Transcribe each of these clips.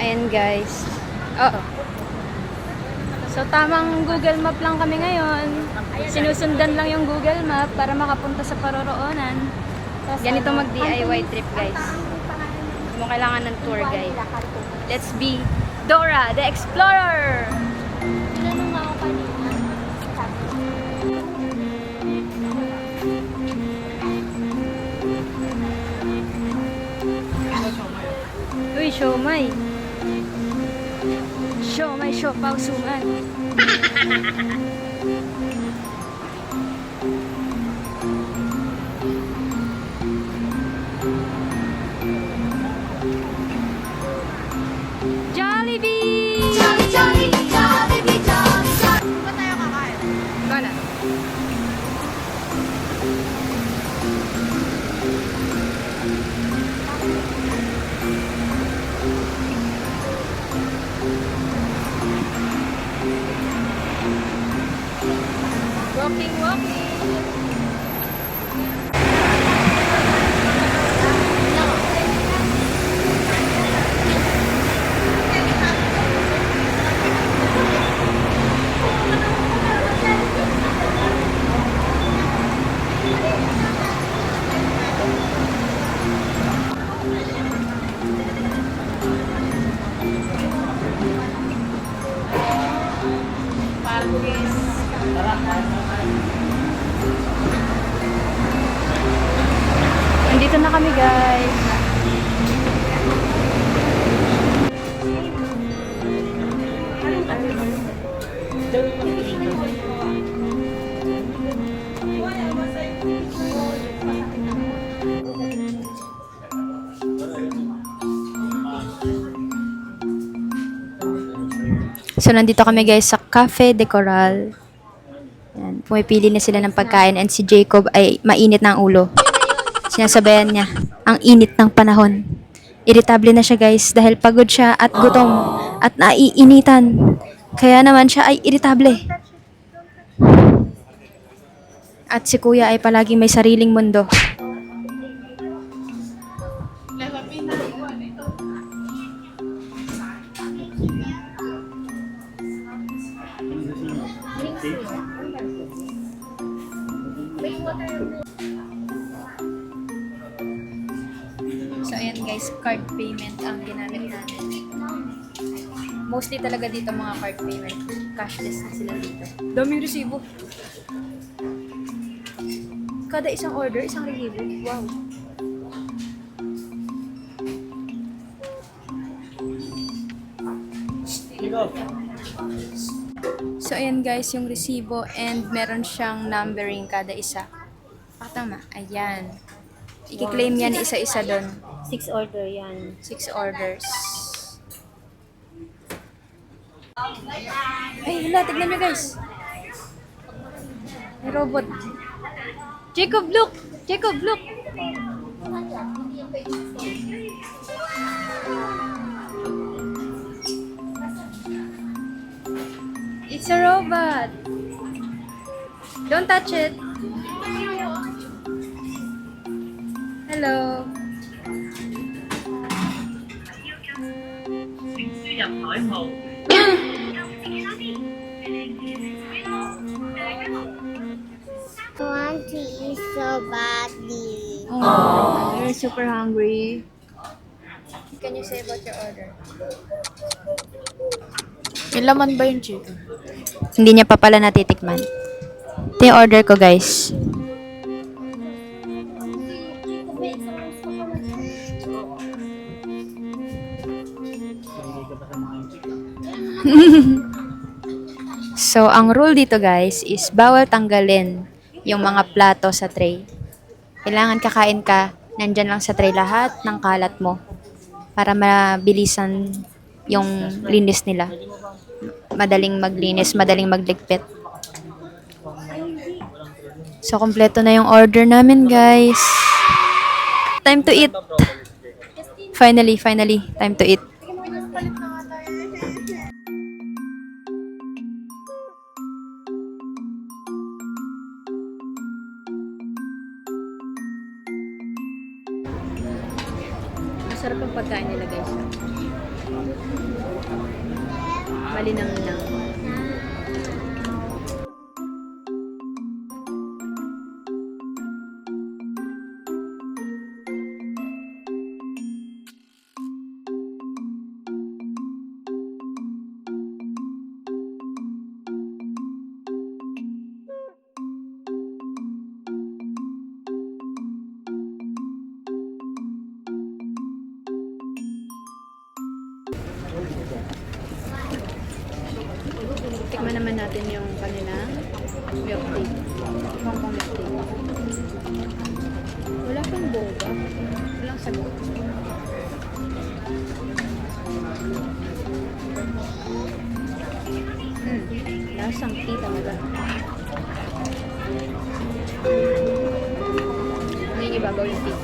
Ayan guys. Oo. So tamang Google Map lang kami ngayon. Sinusundan lang yung Google Map para makapunta sa paroroonan. Ganito mag-DIY trip guys. Kung kailangan ng tour guide. Let's be Dora the Explorer! Tinanong nga ako kanina. Uy, siomay. Siomay, siopaw, suman. Jollibee! Jolly, jolly, Jollibee, jolly, jolly. Ba tayo kakain? Ikaw na. Walking, walking. Nandito na kami guys. So nandito kami guys sa Cafe de Coral. Yan, pumipili na sila ng pagkain and si Jacob ay mainit na ang ulo. Sinasabayan niya, ang init ng panahon. Irritable na siya guys dahil pagod siya at gutom at naiinitan. Kaya naman siya ay irritable. At si kuya ay palaging may sariling mundo. So ayan guys, card payment ang ginamit natin. Mostly talaga dito mga card payment. Cashless na sila dito. Daming resibo. Kada isang order, isang resibo. Wow. So ayan guys, yung resibo and meron siyang numbering kada isa. Tama. Ayan. I-claim yan isa-isa doon. 6 order yan. 6 orders. Ay, hala, tignan nyo guys. May robot. Jacob, look! Jacob, look! It's a robot. Don't touch it. Hello. I want to eat so badly. Oh, you're super hungry. Can you say about your order? May laman ba yung chicken? Hindi niya pa pala natitikman. Ito yung order ko, guys. So, ang rule dito, guys, is bawal tanggalin yung mga plato sa tray. Kailangan kakain ka, nandyan lang sa tray lahat ng kalat mo para mabilisan yung linis nila. Madaling maglinis, madaling magligpit. So, kompleto na yung order namin, guys. Time to eat. Finally, time to eat. Masarap ang pagkain nila, guys. Malinamnam. Tikman naman natin yung kanilang milk tea. Hong Kong milk tea. Wala pang boba. Walang sagot. Lasang tea talaga. Hindi ibabaw yung tea.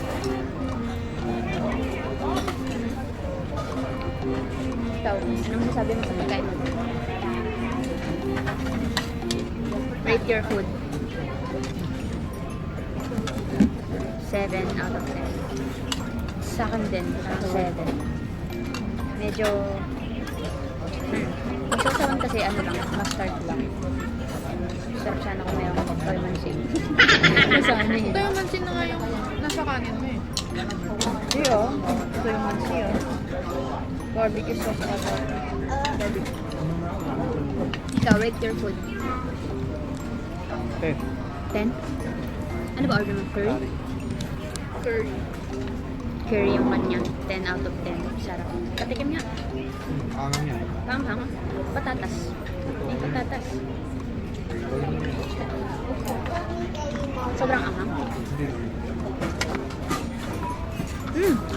Ikaw, anong masasabi mo sa pagkain mo? Rate your food. 7 out of 10. Sa akin din, 7. Medyo ang sausawan kasi ano lang, mustard lang. Sarap sana kung mayroon akong calamansi. Sana eh. Ito yung mansin na nga yung nasa kanin mo eh. Hindi oh. Ito yung mansi oh. Barbecue sauce ata. Barbecue. Ikaw, rate your food. 10. 10? Ano ba order mo? Curry? Curry. Curry yung kanya. 10 out of 10. Sarap. Patikim nga. Angang yan. Panghang. Patatas. May patatas. Sobrang anghang.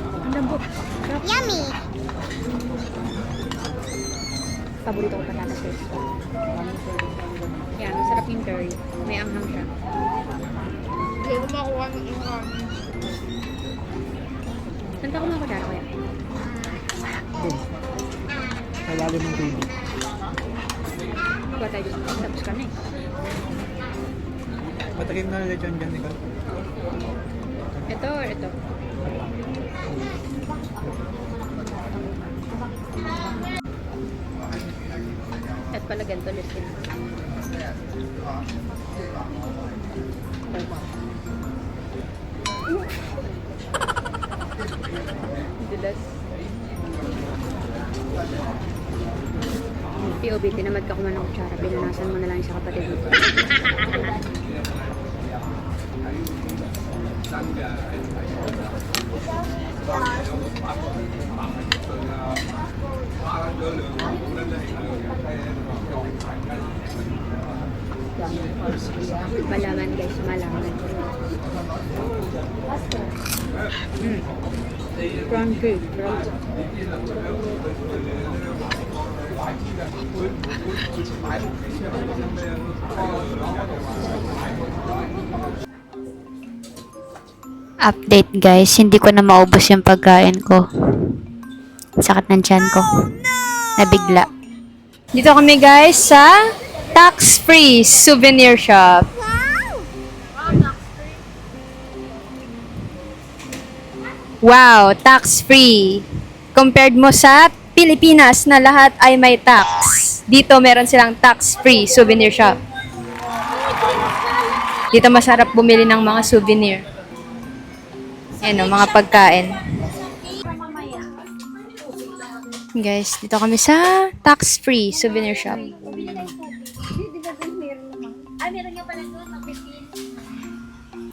Ang lambot. Sarap. Yummy! Paborito ko patatas guys. Yan, masarap yung curry. May anghang siya. Hindi ko makuha ng ingami. Saan ka kumakuha dyan kaya? Doon. Sa lalim ng TV. Kuha tayo dyan. Tapos ka na eh. Matakim na ulit yun dyan, ikaw. Ito or ito? At pala ganito listin. Dulas. POV, tinamad ka kumain ng kutsara. Pinanasan mo na lang sa kapatid mo. Malaman guys, malaman. Prawn cake, right? Update guys, hindi ko na maubos yung pagkain ko. Sakit ng tiyan ko. Nabigla. Dito kami guys sa tax-free souvenir shop. Wow, tax-free. Compared mo sa Pilipinas na lahat ay may tax. Dito meron silang tax-free souvenir shop. Dito masarap bumili ng mga souvenir. Ayan o, mga pagkain. Guys, dito kami sa tax-free souvenir shop.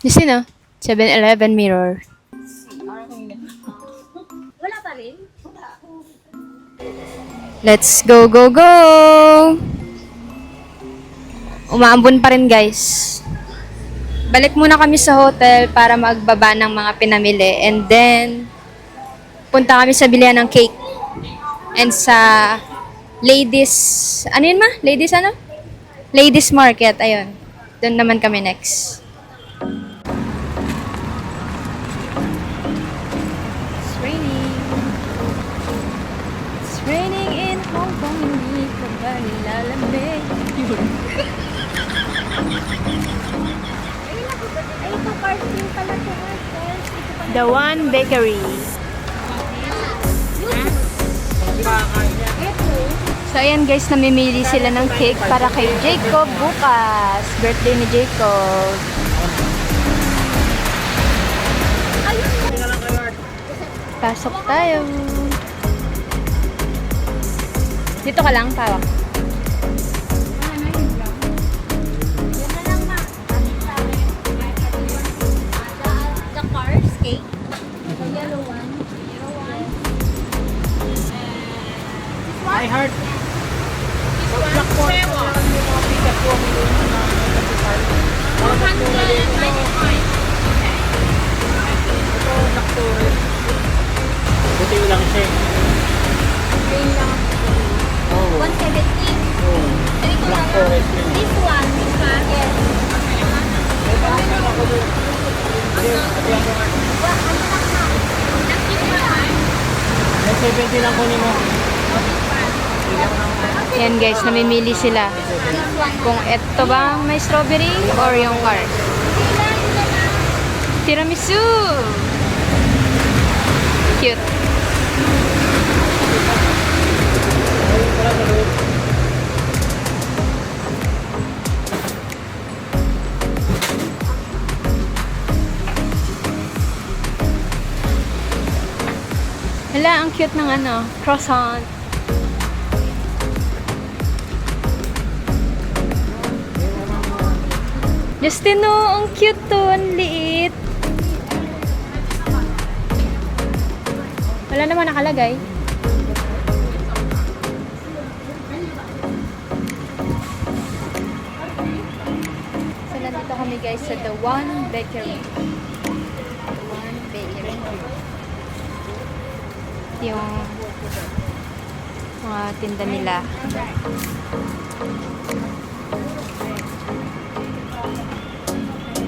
Yes, no? 7-Eleven mirror. Let's go, go, go! Umaambon pa rin, guys. Balik muna kami sa hotel para magbaba ng mga pinamili. And then, punta kami sa bilihan ng cake. And sa ladies, ano yun ma? Ladies ano? Ladies market, ayun. Doon naman kami next. It's raining. It's raining in Hong Kong, hindi ka ba nilalamig? Ay, ito parking pala to. The One Bakery. So, ayan guys, namimili sila ng cake para kay Jacob bukas. Birthday ni Jacob. Pasok tayo. Dito ka lang, pawak. The cars cake. The yellow one. I heart. Buti lang siya. Oh. 170. Oh. Black forest yun. This one. Yes. May 70 lang kunin mo. Yan guys, namimili sila. Kung eto ba may strawberry or yung cars. Tiramisu! Cute. Hala, ang cute ng ano, croissant. Justin, oh, ang cute to, ang liit. Wala naman nakalagay. So, nandito kami guys sa The One Bakery. The One Bakery. Ito yung mga tinda nila.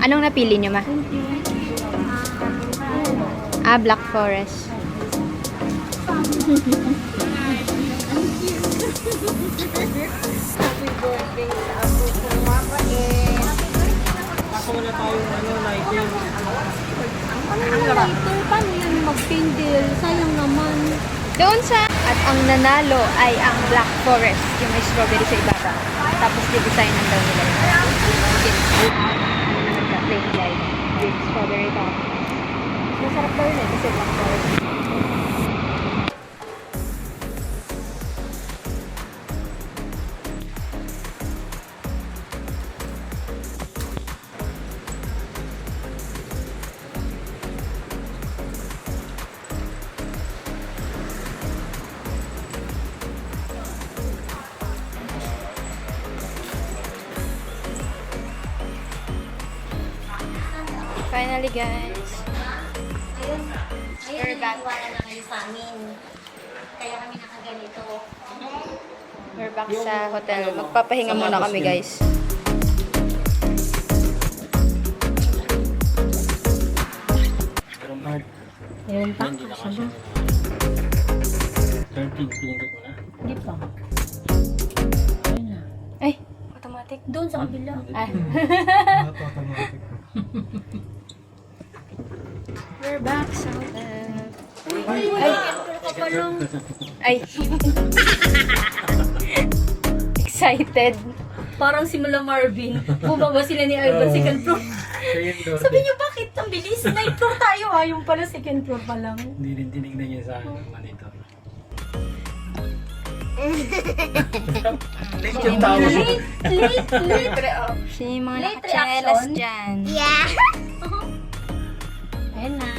Anong napili nyo, ma? Ah, Black Forest. Ako muna tayo lighting. Paano yan mag-candle? Sayang naman. Doon sa... At ang nanalo ay ang Black Forest. Yung may strawberry sa ibabaw. Tapos di-design ng daw nila. Plain light. With strawberry top. Masarap daw yun eh. Kasi Black Forest. Finally, guys. We're back. Wala na kayo sa amin. Kaya kami nakaganito. We're back sa hotel. Magpapahinga muna kami, guys. Meron pa? Hindi na kasi. 30, pinindot mo na. Hindi pa. Ayun na. Ay, automatic. Doon sa kabila. Ah. We're back sa hotel. Ay. Excited. Parang simula Marvin. Bumaba sila ni Ivan second floor. Sabi niyo, bakit? Ang bilis. Ninth floor tayo ha. Yung pala second floor pa lang. Hindi rin tinignan niya sa monitor. Late yung tao. Late. Sino yung mga Late nakachanelas reaction? dyan? Yeah. Ayun na.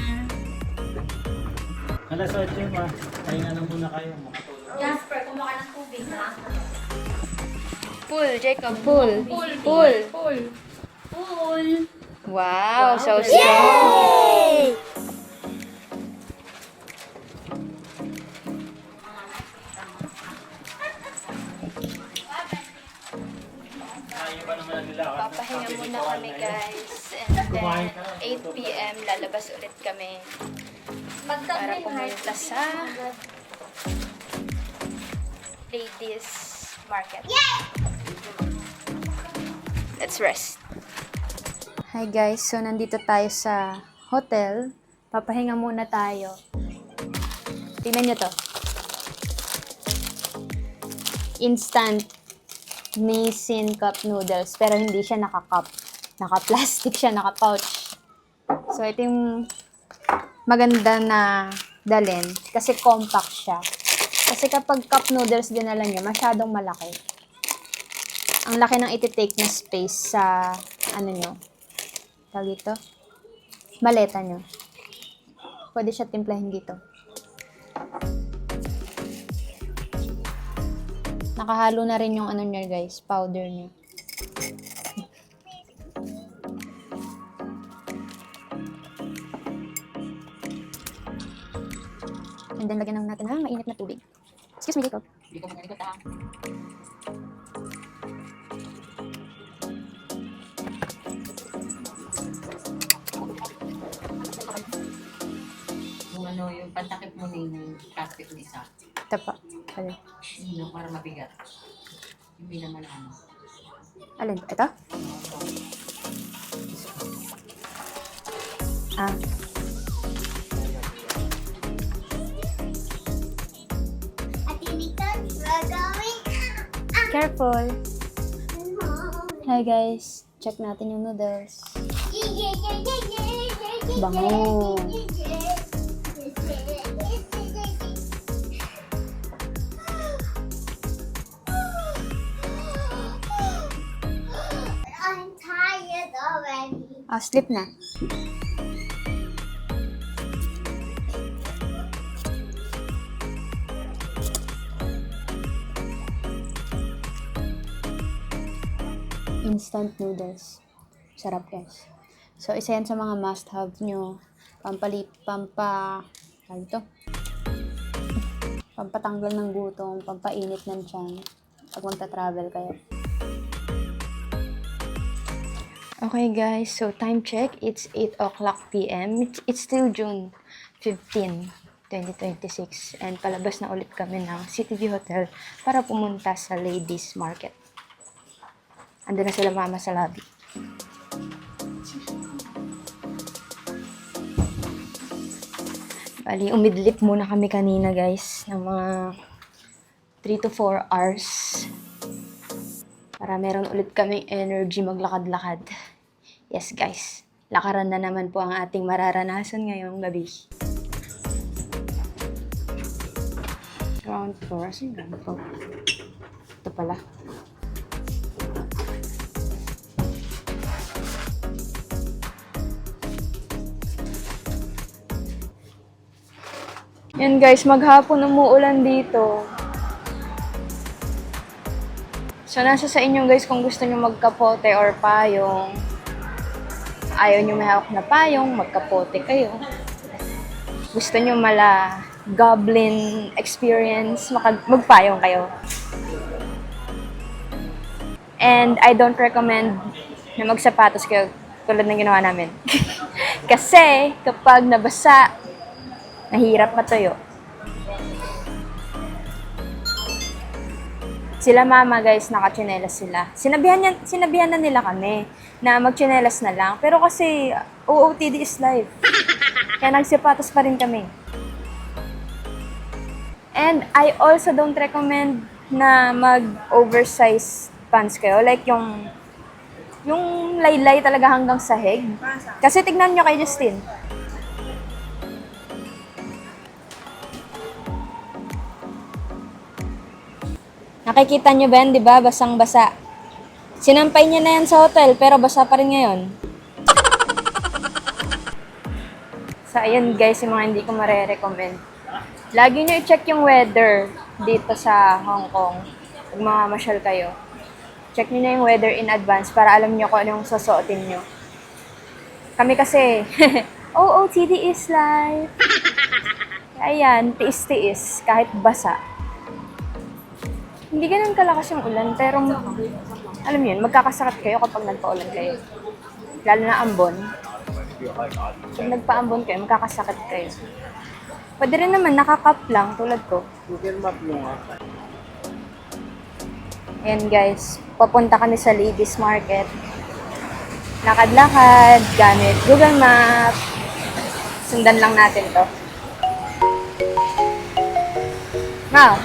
Alas 8 pa. Pahinga lang muna kayo. Makatulog. Jasper, kumaka ng tubig ha. Pull, Jacob, pull. Pull. Pool. Wow, so strong. Ayaw ba naman nila? Papahinga muna kami, guys. And then, 8 p.m. lalabas ulit kami para pumunta sa ladies market. Let's rest. Hi guys, so nandito tayo sa hotel. Papahinga muna tayo. Tingnan nyo to. instant Nissin cup noodles. Pero hindi siya naka-cup. Naka-plastic siya, naka-pouch. So, ito yung maganda na dalhin. Kasi compact siya. Kasi kapag cup noodles dinala nyo, masyadong malaki. Ang laki ng iti-take na space sa, ano nyo, tawag ito, maleta nyo. Pwede siya timplahin dito. Nakahalo na rin yung ano nyo guys, powder nyo. And then lagyan natin ng mainit na tubig. Excuse me, Jacob. Hindi ko magalikot ha. Yung ano, yung pantakip mo na yung plastic na isa. Ito pa. Alin? Yung para mabigat. Hindi naman ano. Alin? Ito? Ah. At because we're going Careful. home. Hi guys. Check natin yung noodles. Bango. I'm tired already. Ah, sleep na. Instant noodles. Sarap guys. So, isa yan sa mga must-have nyo. Pampatanggal ng gutom, pampainit ng tiyan. Pag magta-travel kayo. Okay guys, so time check. It's 8 o'clock p.m. It's still June 15, 2026. And palabas na ulit kami ng City View Hotel para pumunta sa Ladies Market. Ando na sila mama sa lobby. Bali, umidlip muna kami kanina guys ng mga 3 to 4 hours para meron ulit kaming energy maglakad-lakad. Yes guys, lakaran na naman po ang ating mararanasan ngayong gabi. Ground floor. Asan yung ground floor? Ito pala. Yan guys, maghapon umuulan dito. So, nasa sa inyo guys kung gusto nyo magkapote or payong. Ayaw nyo may hawak na payong, magkapote kayo. Gusto nyo mala goblin experience, magpayong kayo. And I don't recommend na magsapatos kayo tulad ng ginawa namin. Kasi kapag nabasa, nahirap matuyo. Sila mama guys, nakatsinelas sila. Sinabihan na nila kami na magtsinelas na lang. Pero kasi OOTD is life. Kaya nagsapatos pa rin kami. And I also don't recommend na mag-oversize pants kayo. Like yung laylay talaga hanggang sahig. Kasi tignan nyo kay Justin. Nakikita nyo ba yan, di ba? Basang-basa. Sinampay niya na yan sa hotel, pero basa pa rin ngayon. So, ayun guys, yung mga hindi ko mare-recommend. Lagi nyo i-check yung weather dito sa Hong Kong. Pag mamamasyal kayo. Check nyo na yung weather in advance para alam nyo kung anong susuotin nyo. Kami kasi, OOTD is life. Ayan, tiis-tiis, kahit basa. Hindi ganun kalakas yung ulan, pero alam mo yun, magkakasakit kayo kapag nagpa-ulan kayo. Lalo na ambon. Pag nagpa-ambon kayo, magkakasakit kayo. Pwede rin naman, nakakap lang, tulad ko. Ayan guys, papunta kami sa Ladies Market. Lakad-lakad, gamit Google Map. Sundan lang natin to. Wow!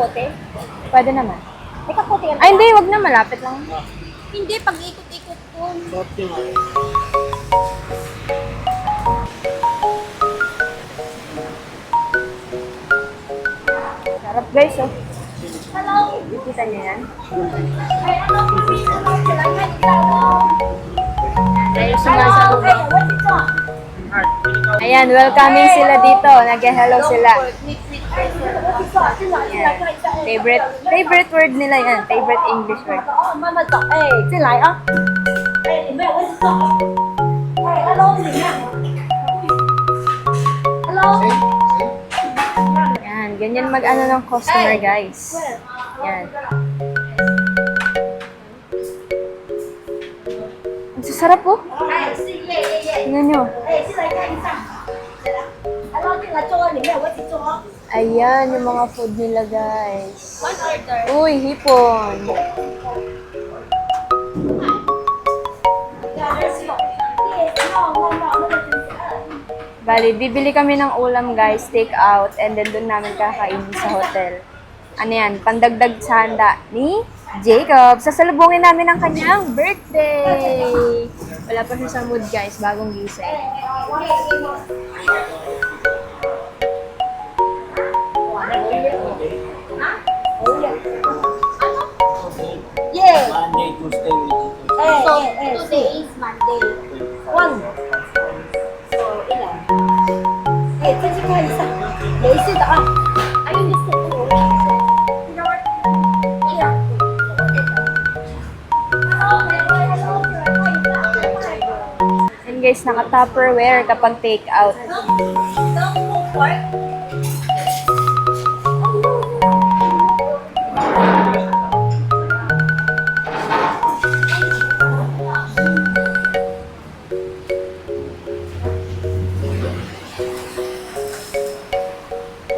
kapote? Pwede naman. May kapote yan. Ay, hindi. Wag na. Malapit lang. Hindi, pag ikot-ikot po. Sarap guys, oh. Kita niyo yan? Tayo sumasagot. Ayan, welcoming sila dito. Nag-hello sila. Yan. Favorite word nila yan. Favorite English word. Yan, ganyan mag-ano ng customer, guys. Yan. Ang sasarap, oh. Tingnan nyo. Ayan, yung mga food nila, guys. Uy, hipon. Bali, bibili kami ng ulam, guys, take out, and then doon namin kakainin sa hotel. Ano yan, pandagdag sa handa ni Jacob. Sasalubungin namin ang kanyang birthday. Wala pa siya sa mood, guys, bagong gising. Monday, Tuesday, Today is Monday. One. So, ilan? Kasi kahit isa. Lazy ka. Ayun, gusto ko. And guys, naka-Tupperware kapag take out.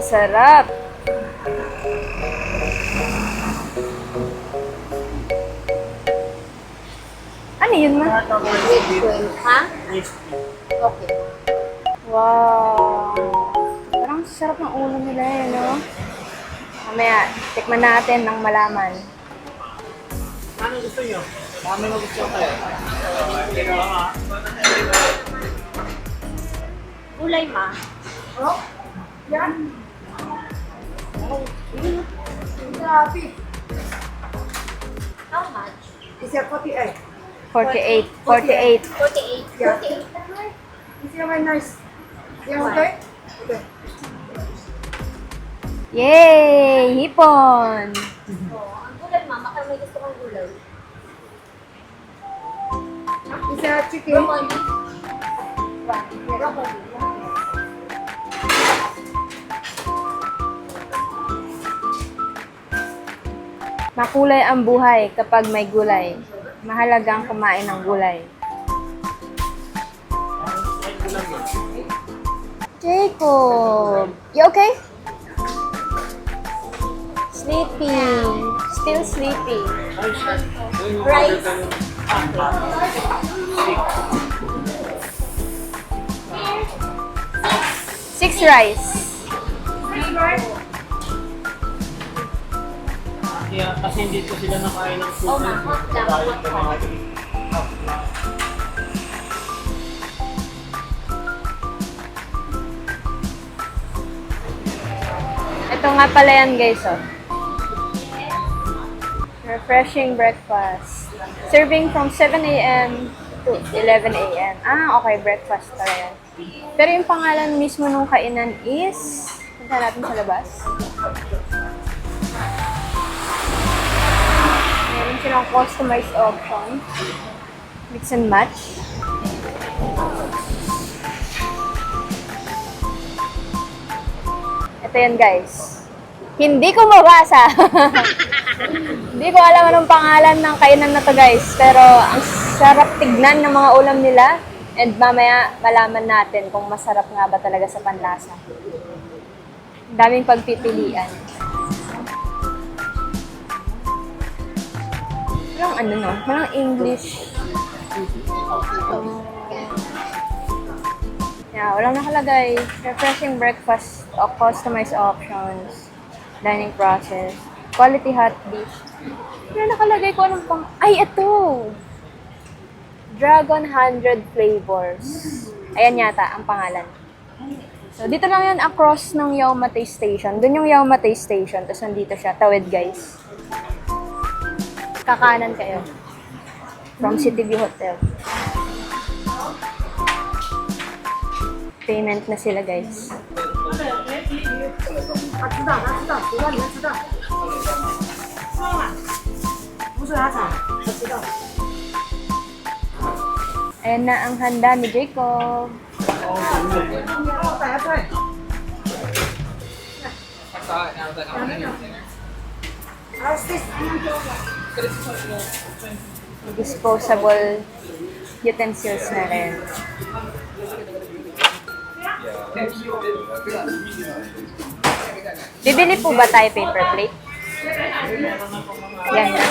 Sarap. Ano yun, ma? Ha? Okay. Wow. Parang sarap ng ulo nila eh, no? Mamaya, tikman natin nang malaman. Ano gusto nyo? Kami na gusto kayo. Gulay, ma. Oh? Yan. How much? 48. 48. 48. Yeah. 48. Is it very nice? Yeah, okay? Okay. Yay! Hipon! Oh, ang gulay, ma. Baka may gusto kong gulay. Is that chicken? Broccoli. Broccoli. Makulay ang buhay kapag may gulay. Mahalagang kumain ng gulay. Jacob! You okay? Sleepy. Still sleepy. Rice. Six rice. Kaya kasi hindi ko sila nakain ng food. Oh, ma. Hot lang. Hot lang. Ito nga pala yan, guys, oh. Refreshing breakfast. Serving from 7 a.m. to 11 a.m. Ah, okay, breakfast pala yan. Pero yung pangalan mismo ng kainan is... Punta natin sa labas. Meron silang customized option. Mix and match. Ito yan, guys. Hindi ko mabasa. Hindi ko alam anong pangalan ng kainan na to, guys. Pero ang sarap tignan ng mga ulam nila. And mamaya malaman natin kung masarap nga ba talaga sa panlasa. Ang daming pagpipilian. Walang ano, no? Walang English. Yeah, walang nakalagay. Refreshing breakfast o customized options. Dining process. Quality hot dish. Pero nakalagay ko anong pang... Ay, ito! Dragon 100 flavors. Ayan yata ang pangalan. So, dito lang yan across ng Yaumate Station. Doon yung Yaumate Station. Tapos nandito siya. Tawid, guys. Kakanan kayo. From City View Hotel. Payment na sila, guys. Ayan na ang handa ni Jacob. Disposable utensils na rin. Bibili po ba tayo paper plate? Yan na.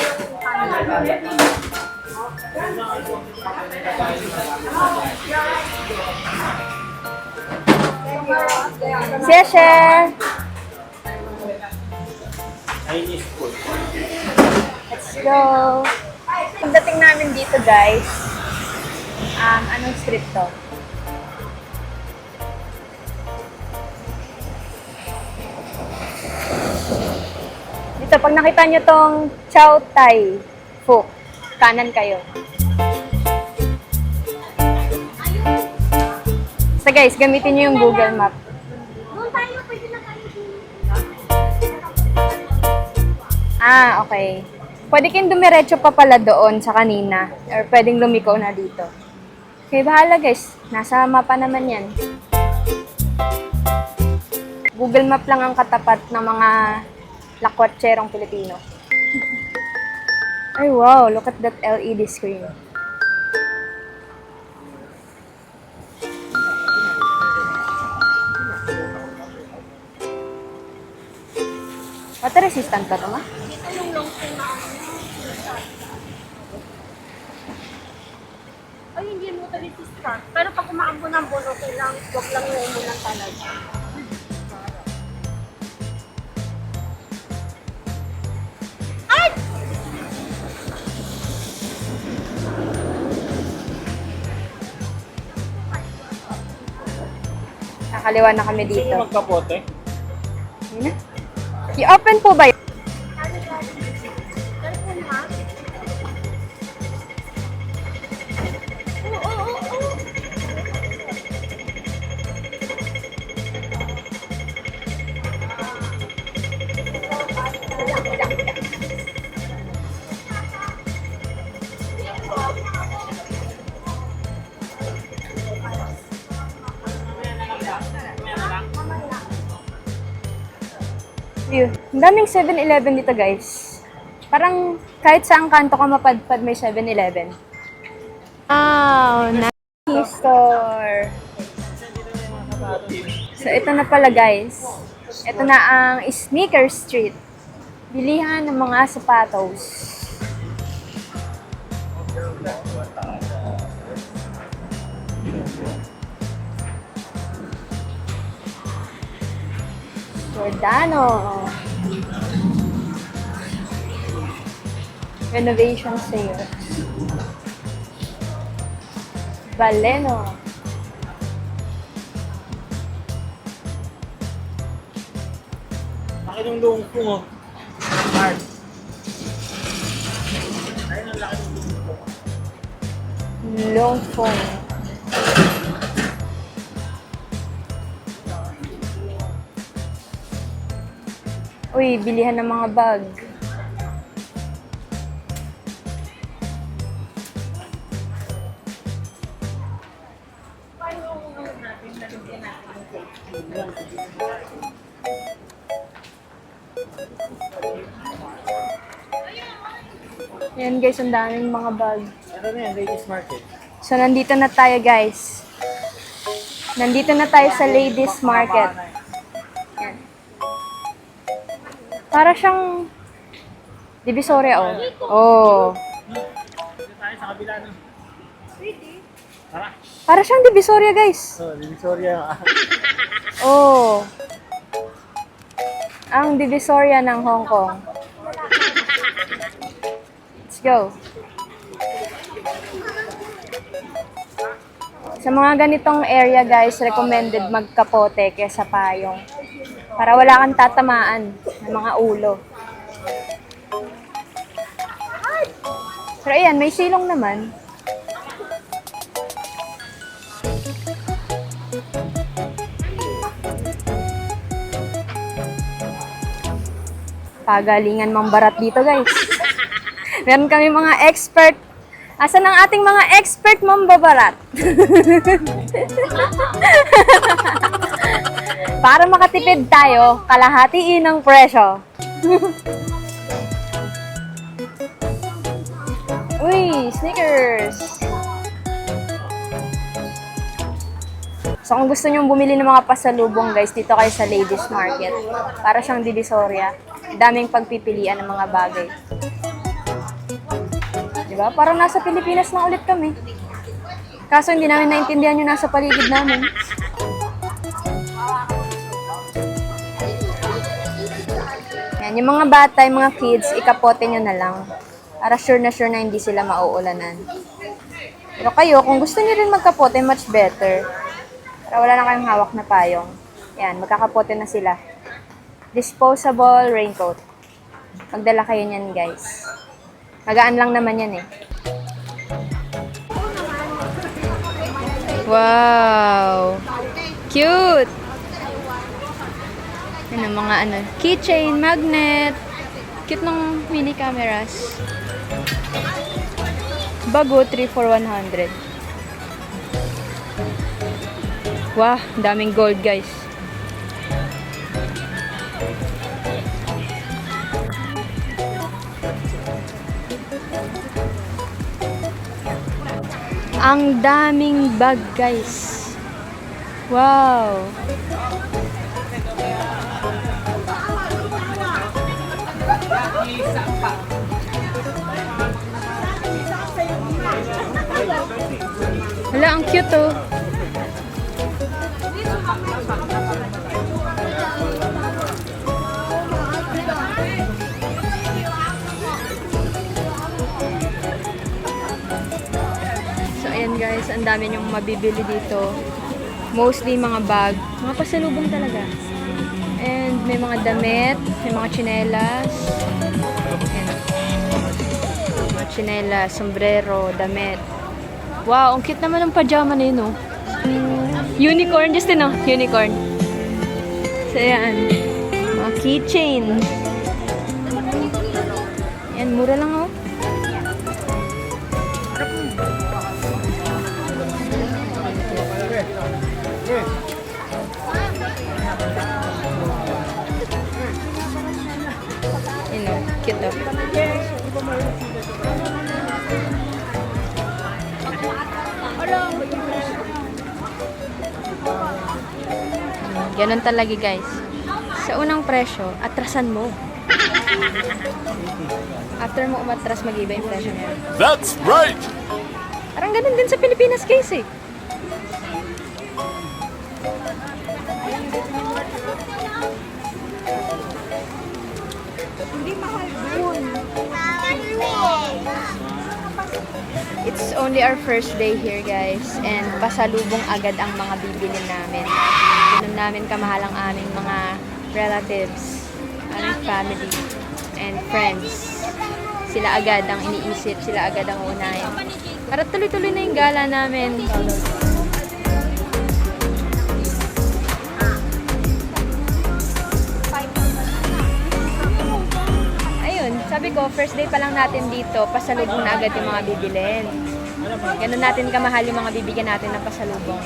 Seshe! Let's go! Pagdating namin dito, guys, anong street to? Dito, pag nakita nyo tong Chow Tai Fook, kanan kayo. So guys, gamitin nyo yung Google Map. Ah, okay. Pwede kayong dumiretso pa pala doon sa kanina. Or pwedeng lumiko na dito. Okay, bahala guys. Nasa mapa naman yan. Google Map lang ang katapat ng mga lakwatserong Pilipino. Ay wow, look at that LED screen. Water resistant ba ito, ma? Ay, hindi mo talaga resistant. Pero pag umaambon ng bono, kailangan wag lang yung umulan talaga. Nakaliwa na kami dito. Magkapote? Ayun na. I-open po ba yun? View. Ang daming 7-Eleven dito, guys. Parang kahit saang kanto ka mapadpad may 7-Eleven. Wow! Nike store! So, ito na pala, guys. Ito na ang Sneaker Street. Bilihan ng mga sapatos. Giordano. Renovation sale. Baleno. Laki ng luong ko, oh. Hard. Ayun ang laki ng luong ko. Long phone. Uy, bilihan ng mga bag. Yan guys, ang daming mga bag. Ano na yan, ladies market? So, nandito na tayo guys. Nandito na tayo sa ladies market. Yan. Para siyang Divisoria, oh. Oh. Dito tayo sa kabila, no? Tara. Para siyang Divisoria, guys. Oh, Divisoria. Oh. Ang Divisoria ng Hong Kong. Let's go. Sa mga ganitong area guys, recommended magkapote kesa payong. Para wala kang tatamaan ng mga ulo. Pero ayan, may silong naman. Pagalingan mambarat dito guys. Meron kami mga expert. Asan ang ating mga expert mambabarat? Para makatipid tayo, kalahatiin ang presyo. Uy, sneakers! So kung gusto nyong bumili ng mga pasalubong guys, dito kayo sa Ladies Market. Para siyang Divisoria. Daming pagpipilian ng mga bagay. Diba? Parang nasa Pilipinas na ulit kami. Kaso hindi namin naintindihan yung nasa paligid namin. Yan, yung mga bata, yung mga kids, ikapote nyo na lang. Para sure na hindi sila mauulanan. Pero kayo, kung gusto nyo rin magkapote, much better. Para wala na kayong hawak na payong. Yan, magkakapote na sila. Disposable raincoat. Magdala kayo niyan, guys. Magaan lang naman yan eh. Wow! Cute! Yan ang mga keychain, magnet. Cute ng mini cameras. Bago, 3 for 100. Wow, daming gold guys. Ang daming bag guys. Wow. Wala, ang cute oh. So ayan guys, ang dami niyong mabibili dito. Mostly mga bag, mga pasalubong talaga. And may mga damit, may mga tsinelas. Ayan. Mga tsinelas, sombrero, damit. Wow, ang cute naman ng pajama na yun, oh. Unicorn, just no? Unicorn. So, ayan. Mga keychain. Ayan, mura lang, oh. Ayan, oh. Cute, oh. Ganon talaga guys. Sa unang presyo, atrasan mo. After mo umatras, mag-iba yung presyo niya. That's right! Parang ganon din sa Pilipinas guys eh. It's only our first day here guys and pasalubong agad ang mga bibilin namin. Ganun namin kamahal ang aming mga relatives, aming family, and friends. Sila agad ang iniisip, sila agad ang unahin. Para tuloy-tuloy na yung gala namin. Ayun, sabi ko, first day pa lang natin dito, pasalubong na agad yung mga bibilin. Ganun natin kamahal yung mga bibigyan natin ng pasalubong.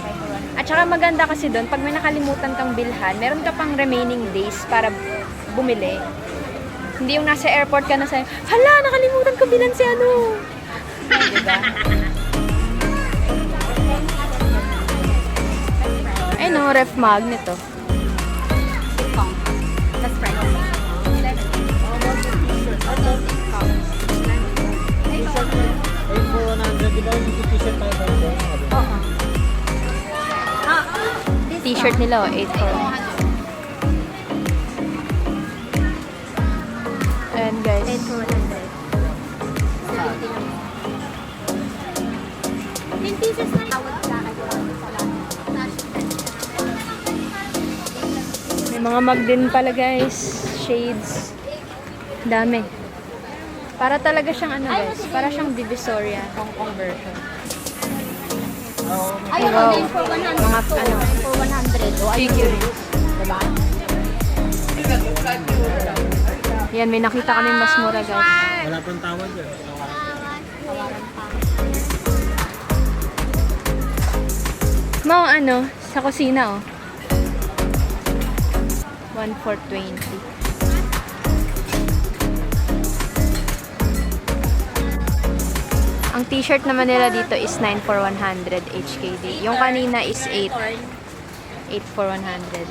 At saka maganda kasi doon, pag may nakalimutan kang bilhan, meron ka pang remaining days para bumili. Hindi yung nasa airport ka na sa'yo, hala, nakalimutan ko bilan si ano. Diba? Ay no, ref magnet to. That's right. Ay, for 100, di ba yung t-shirt tayo ba? Oo. T-shirt nila, 8 for. pieces na tawag sa akin. May mga mag din pala guys. Shades. Dami. Para talaga siyang ano guys. Para siyang Divisoria. Hong Kong version. Ay, Wow. 9 for 100. Mga ano. 9 for 100. O, ayun. Figurines. Diba? Yan, may nakita kami mas mura guys. Wala pang tawad yan. Mga ano, sa kusina oh. 1 for 20. Ang t-shirt naman nila dito is 9 for 100 HKD. Yung kanina is 8. 8 for 100.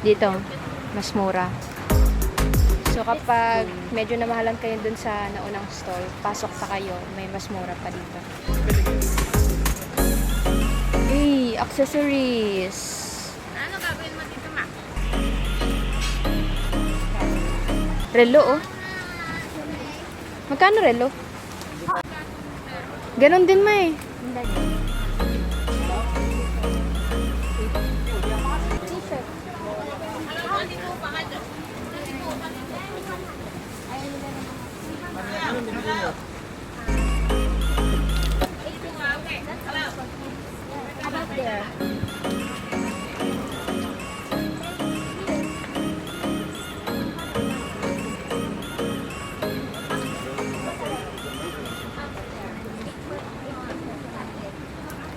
Dito, mas mura. So kapag medyo namahalan kayo dun sa naunang store, pasok pa kayo, may mas mura pa dito. Hey, accessories. Ano gagawin mo dito, ma? Relo, oh. Magkano relo? Ganon din, May. About there.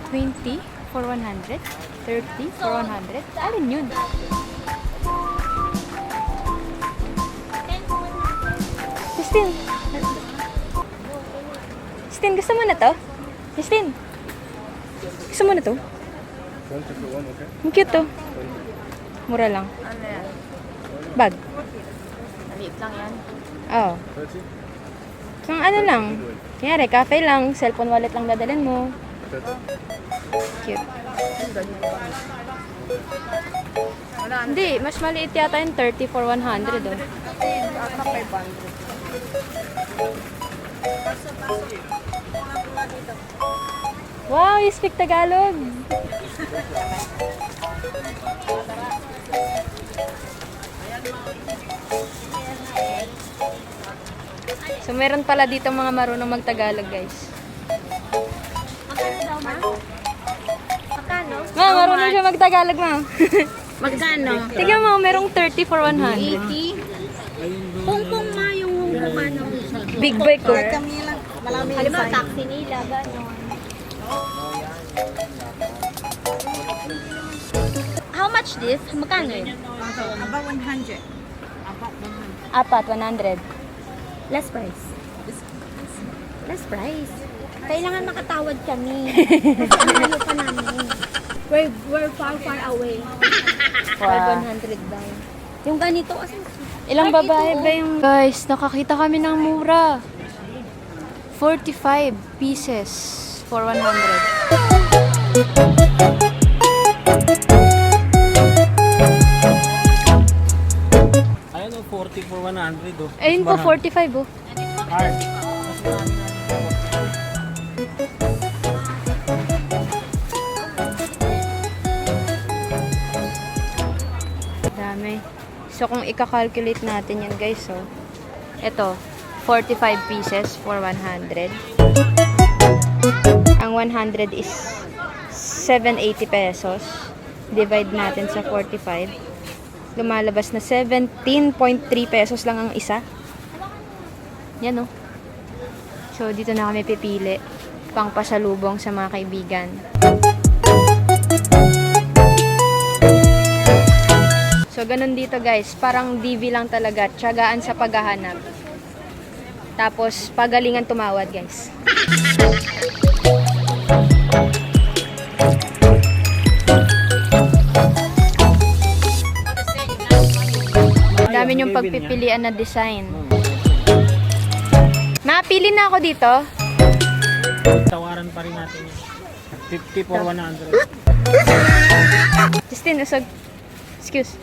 $20 for 100? $30 for 100? Alin yun? 10 for 100. Christine! Christine, gusto mo na to? Christine! Gusto mo na to? Ang cute to. Mura lang. Bag. Maliit lang yan. Oo. Kung ano lang. Kanyari, cafe lang, cellphone wallet lang dadalhin mo. Cute. Hindi, mas maliit yata yung 30 for 100 oh. Wow, you speak Tagalog. So meron pala dito mga marunong mag-Tagalog, guys. Magkano daw, ma? Magkano? Ma, marunong siya mag-Tagalog, ma. Magkano? Tignan mo, merong 30 for 100. 80? Kung ma yung ano. Big bike ko. Halimbawa, taxi nila, gano'n. How much this? Magkano yun? Apat, 100. Less price. Less price. Kailangan makatawad kami. Ano pa namin. We're far away. 100 daw. Yung ganito, kasi Ilang babae ba yung... Guys, nakakita kami ng mura. 45 pieces for 100. Ayun o, 40 for 100 oh. Ayun po, 45 oh. Art. Dami. So, kung ika-calculate natin yan, guys, so, ito, 45 pieces for 100. Ang 100 is 780 pesos. Divide natin sa 45. Lumalabas na 17.3 pesos lang ang isa. Yan, oh. So, dito na kami pipili. Pang pasalubong sa mga kaibigan. So, ganun dito guys. Parang DV lang talaga. Tiyagaan sa paghahanap. Tapos, pagalingan tumawad guys. Dami yung pagpipilian na design. Mapili na ako dito. Tawaran pa rin natin yun. 50 for 100. Justin, usog. Excuse.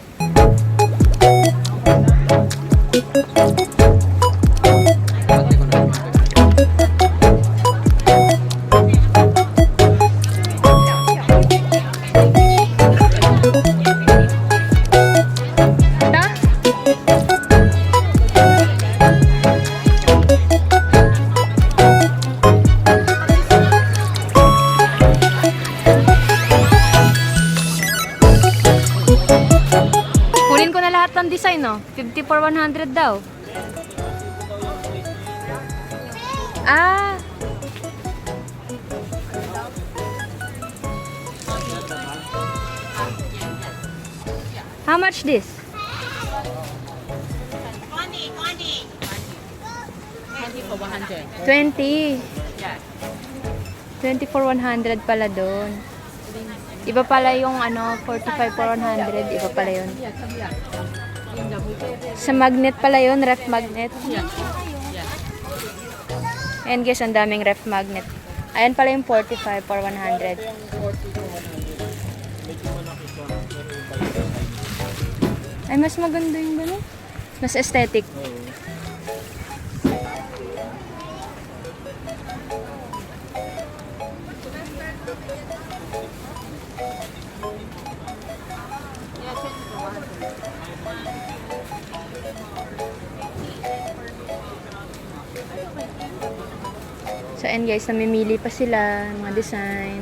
Ano? 50 for 100 daw. Ah! How much this? 20. 20 for 100 pala doon. Iba pala yung ano, 45 for 100. Iba pala yun. Sa magnet pala yun, ref magnet. Ayan guys, ang daming ref magnet. Ayan pala yung 45 for 100. Ay, mas maganda yung gano'n. Mas aesthetic. So, and guys, namimili pa sila mga design.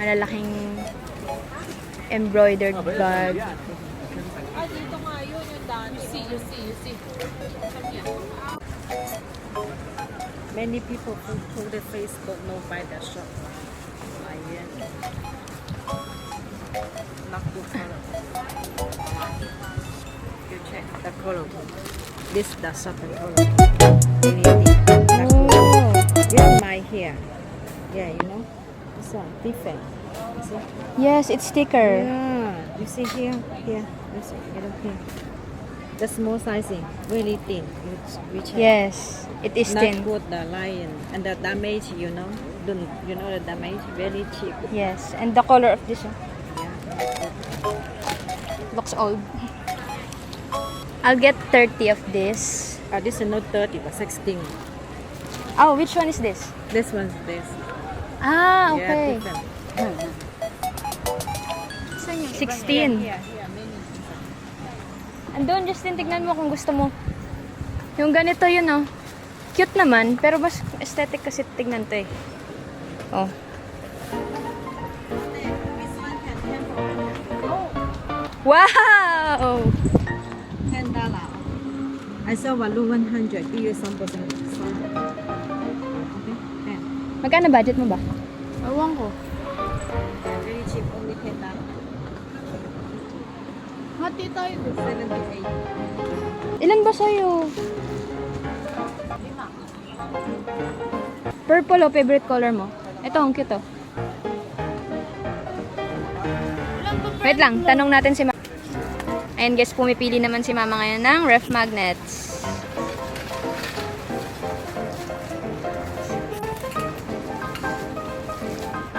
Malalaking embroidered bag. Many people who the Facebook know by the shop. Ayan. Not good color. You check the color. This the certain color. Oh. This is my hair. Yeah, you know. This one different. You see? Yes, it's thicker. Yeah. You see here? Here. You see? You know here. The small sizing, really thin. You check. Yes, it is Not thin. good the lion and the damage, you know. Don't you know the damage? Very cheap. Yes, and the color of this one Yeah. looks old. I'll get 30 of this. This is not 30 but 16. Oh, which one is this? This one's this. Ah, Yeah, okay. different. 16. Andun, Justin, tignan mo kung gusto mo. Yung ganito yun, oh. Cute naman, pero mas aesthetic kasi tignan to eh. Oh. Wow! $10. I sell value 100. Give you some percent. Okay. 10. Magkano budget mo ba? Ewan ko. Very cheap. Only $10. Hati tayo. 78. Ilan ba sa'yo? Purple oh, favorite color mo. Ito, ang cute oh. Wait lang, tanong natin si Mama. Ayan guys, pumipili naman si Mama ngayon ng ref magnets.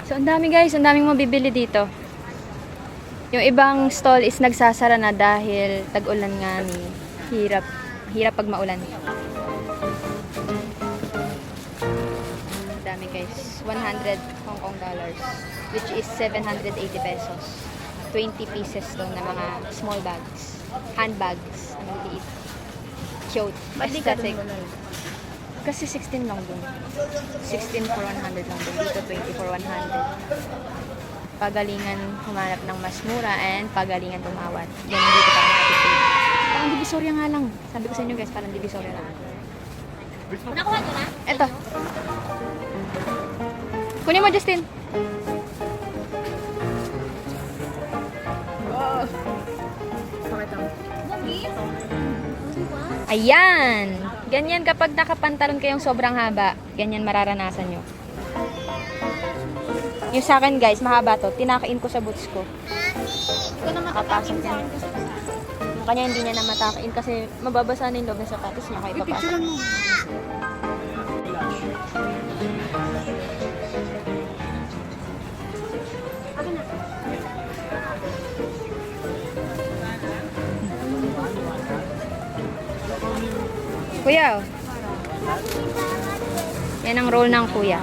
So, ang dami guys, ang daming mabibili dito. Yung ibang stall is nagsasara na dahil tag-ulan nga ni. Hirap pag maulan. Dami guys. 100 Hong Kong dollars, which is 780 pesos. 20 pieces to na mga small bags. Handbags. Ang liit. Cute. Aesthetic. Kasi 16 lang dun. 16 for 100 lang dun. Dito 20 for 100. Pagalingan humanap ng mas mura and pagalingan tumawad. Yan dito parang attitude. Parang divisoria nga lang. Sabi ko sa inyo guys, parang divisoria lang. Nakuha ko na? Eto. Kunin mo, Justin. Ayan! Ganyan kapag nakapantalon kayong sobrang haba, ganyan mararanasan nyo. Yung sa akin guys, mahaba to. Tinakain ko sa boots ko. Ikaw na matatakin sa akin kasi Yung kanya hindi niya na matakain kasi mababasa na yung loob ng sapatos niya kaya papasok. mo. Kuya, oh. Yan ang roll ng kuya.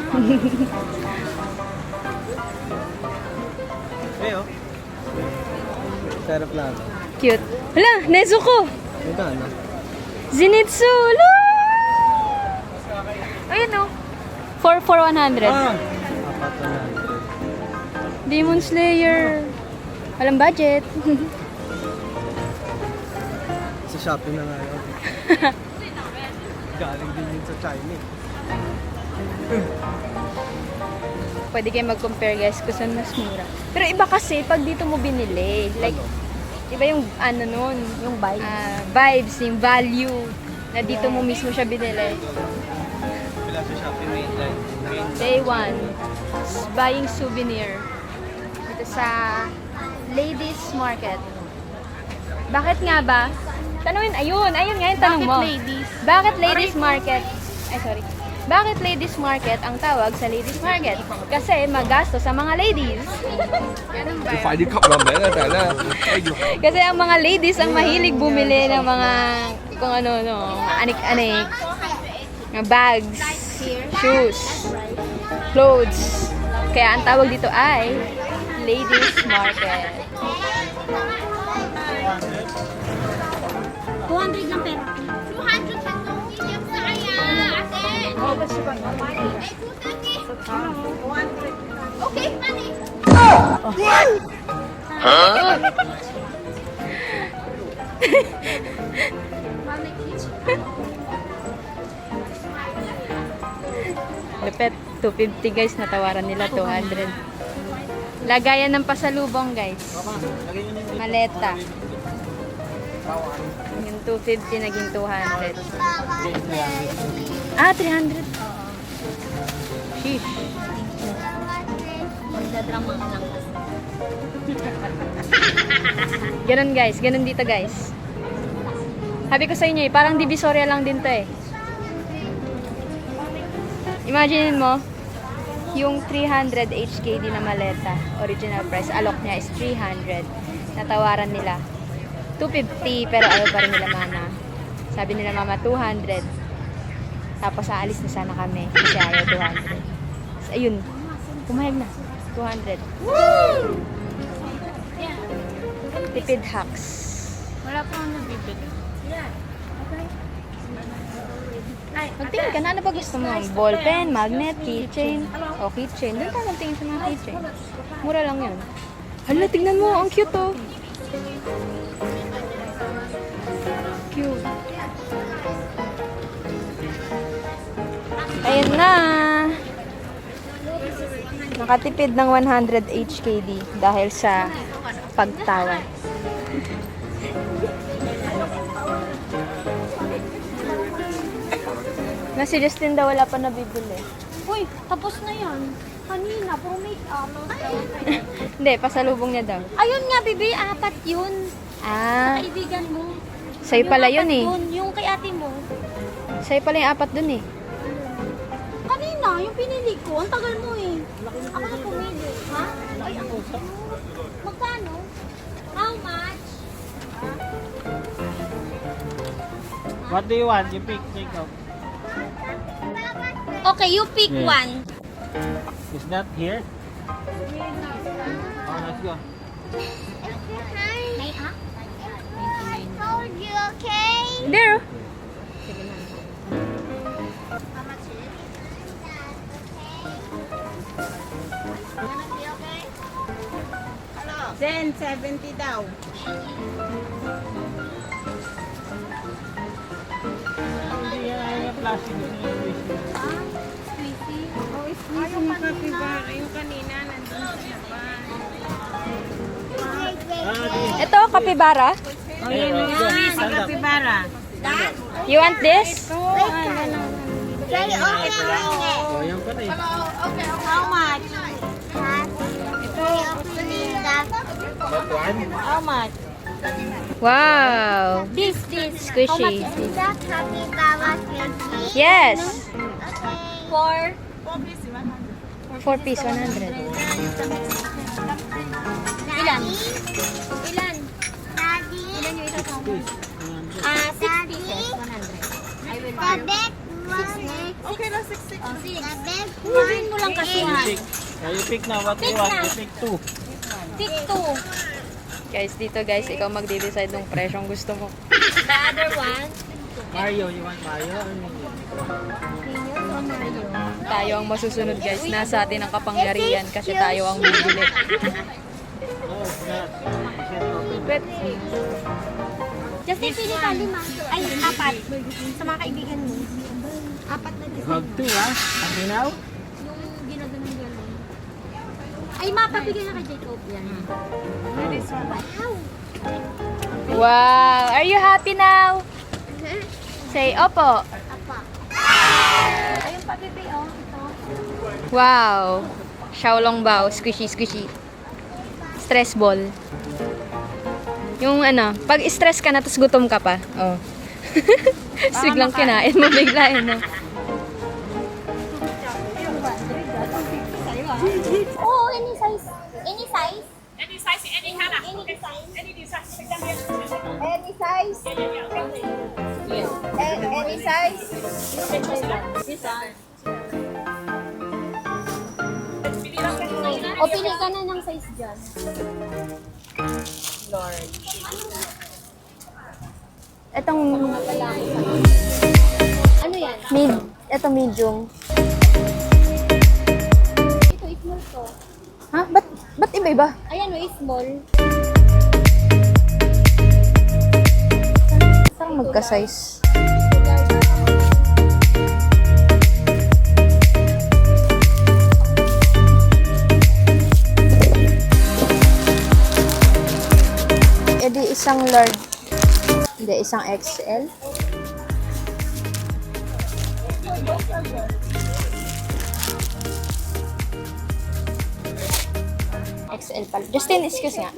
Ayo. Sarap lang. Cute. Hala, Nezuko! Ito ano? Zenitsu! Hala! Ayun oh. 4 for 100. Ah! Apat na. Demon Slayer. Walang budget. Shopee na nga yun. Galing din yun sa China. Pwede kayo mag-compare guys kung saan mas mura. Pero iba kasi pag dito mo binili. Like, iba yung ano nun, yung vibes. Vibes, yung value. Na dito mo mismo siya binili. Wala sa Shopee mainline. Day 1. Buying souvenir. Dito sa Ladies Market. Bakit nga ba? Tanungin, ayun nga yung tanong mo. Bakit Ladies Market? Ay, sorry. Bakit Ladies Market ang tawag sa Ladies Market? Kasi magasto sa mga ladies. Phải đi khóc làm mẹ ra là Kasi ang mga ladies ang mahilig bumili ng mga kung ano, anik-anik. Mga bags, shoes, clothes. Kaya ang tawag dito ay Ladies Market. 200 lang pero. 200 sa medium saya, ate. Okay, money. Lepet, 250 guys, natawaran nila 200. Lagayan ng pasalubong guys. Maleta. Yung 250 naging 200. Ah, 300. Sheesh. Magdadrama ka lang. Ganun guys, ganun dito guys. Sabi ko sa inyo eh, parang Divisoria lang din to eh. Imagine mo, yung 300 HKD na maleta, original price, alok niya is 300. Natawaran nila 250, pero ayaw pa rin nila mama. Sabi nila mama 200. Tapos aalis na sana kami kasi ayaw 200. So, ayun, pumayag na. 200. Tipid hacks. Wala pa akong nabibili. Magtingin ka na, ano ba gusto mo? Ballpen, magnet, keychain. O, keychain. Doon tayo magtingin sa mga keychain. Mura lang yun. Hala, tingnan mo. Ang cute, oh. Cute. Ayun na. Nakatipid ng 100 HKD dahil sa pagtawan. Na si Justin daw wala pa nabibili. Uy, tapos na yan. Kanina, puro make-up. Hindi, pasalubong niya daw. Ayun nga, bibi, 4 yun. Ah, Kaibigan mo. sa'yo pala yun Yung eh. 4 dun, yung kay ate mo. Sa'yo pala yung 4 dun eh. Kanina, yung pinili ko, ang tagal mo eh. Ako na pumili. Ha? Ay, ako. Magkano? How much? What do you want? You pick, Jacob. Okay, you pick Yeah. one. Is that here? Oh, let's go. Hey, ha? I told you, okay? There. Zen, 70 daw. Hindi yan ayaw yung plastic. Ayaw mo kapibara. Yung kanina, nandun sa yaban. Ito, kapibara. O yan, yan. Sa kapibara. You want this? Oh, yan pala eh. How much? That one? How much? Wow. This. Squishy. Is that capybara Yes. 4. 4 piece, 100. Ilan? Ilan? Ilan yung ito? 6 pieces, 100. I will buy. Okay na, 66. Kunin mo lang kasi ha. Pick. You pick now. What do you want? You pick two. Pick 2. Guys, dito guys, ikaw magde-decide ng presyong gusto mo. The other one? Mario, you want Mario? Tayo ang masusunod guys. Nasa atin ang kapangyarihan kasi tayo ang bibili. No, it's not. You said open. But, Justin, pili ka 5. Ay, 4. Sa mga kaibigan mo. 4 na Justin. Hug 2 ha? Ang ginaw? Yung ginagawa ng gano'n. Ay, mapapigyan na kay Jacob. Yan. Wow! Wow! Are you happy now? Say, opo. Apa. Ayun pa, bebe, oh. Ito. Wow! Xiaolong bao. Squishy, squishy. Stress ball. Yung ano, pag stress ka na, tapos gutom ka pa. Oh. Biglang kinain mo, bigla yun, no? Oh, any size. Any size? Any size, any color. Any size? Any design. Any size? Any size? O, pili ka na ng size dyan. Itong Ano yan? ito medium. Ito, small to. Ha? Ba't iba-iba? Ayan, oh, small. Parang magka-size. E di isang large. Hindi, isang XL. XL pala. Justin, excuse nga.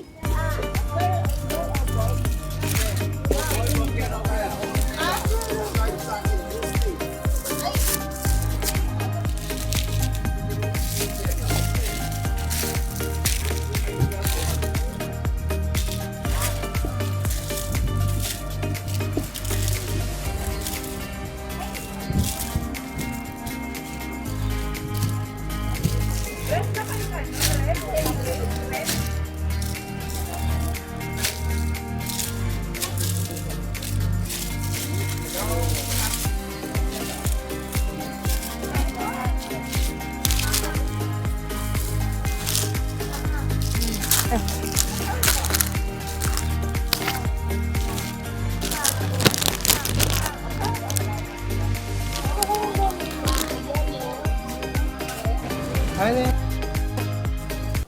Ano yan?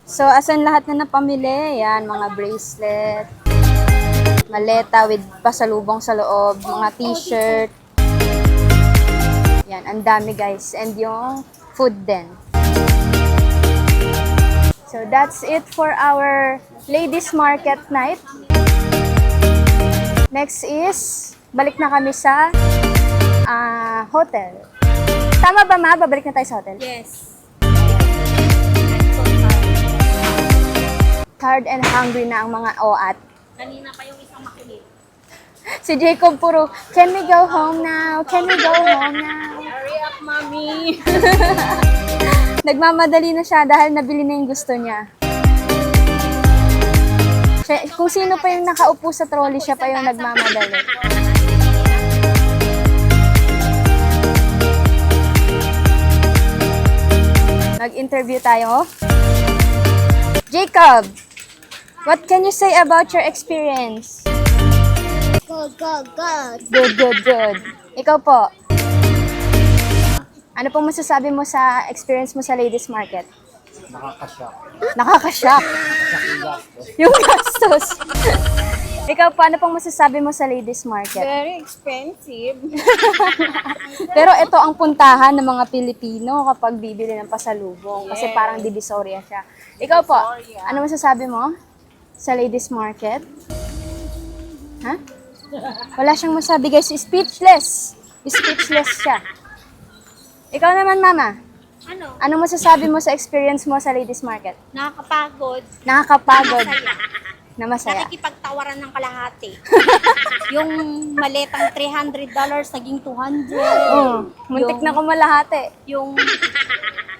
So, asan lahat na napamili? Yan, mga bracelet, maleta with pasalubong sa loob, mga t-shirt. Yan, ang dami guys. And yung food din. So, that's it for our ladies market night. Next is, balik na kami sa hotel. Tama ba, Ma? Babalik na tayo sa hotel? Yes. Tired and hungry na ang mga OAT. Kanina pa yung isang makilit. Si Jacob puro, can we go home now? Can we go home now? Hurry up, mommy! Nagmamadali na siya dahil nabili na yung gusto niya. Kung sino pa yung nakaupo sa trolley, siya pa yung nagmamadali. Nag-interview tayo. Jacob, what can you say about your experience? Good, good, good. Good, good, good. Ikaw po. Ano pong masasabi mo sa experience mo sa ladies market? Nakakashock. Nakakashock. Yung gastos. Ikaw po, ano pong masasabi mo sa ladies market? Very expensive. Pero ito ang puntahan ng mga Pilipino kapag bibili ng pasalubong. Kasi parang divisoria siya. Ikaw po, ano masasabi mo sa ladies market? Ha? Wala siyang masabi guys. Speechless. Speechless siya. Ikaw naman, Mama. Ano? Ano masasabi mo sa experience mo sa ladies market? Nakakapagod. Nakakapagod. Masaya. Na masaya. Nakikipagtawaran ng kalahati. Yung maletang $300 naging $200. Oh, muntik na kumalahati. Yung